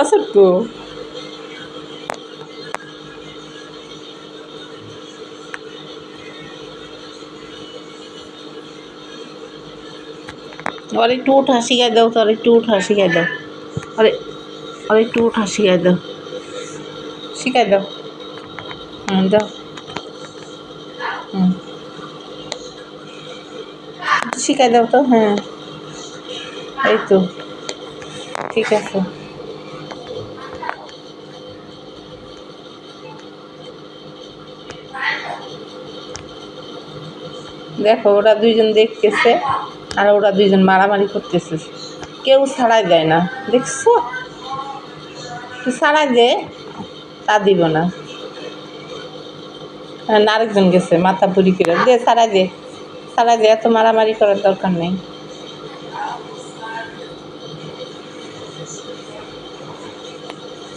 ছোট্ট और একটু উঠা শিখাই দাও তো, আর একটু উঠা শিখাই দাও। আরে আর একটু উঠা শিখাই দাও, শিখাই দাও। দাও। হুম, শিখাই দাও তো। হ্যাঁ, এই তো, ঠিক আছে। দেখো ওরা দুইজন দেখতেছে আর ওরা দুইজন মারামারি করতেছে, কেউ ছাড়াই দেয় না, দেখছো? ছাড়াই দে, তা দিব না। আরেকজন গেছে মাথা পুরি করে, দে ছাড়াই দে, ছাড়াই দে, এত মারামারি করার দরকার নেই।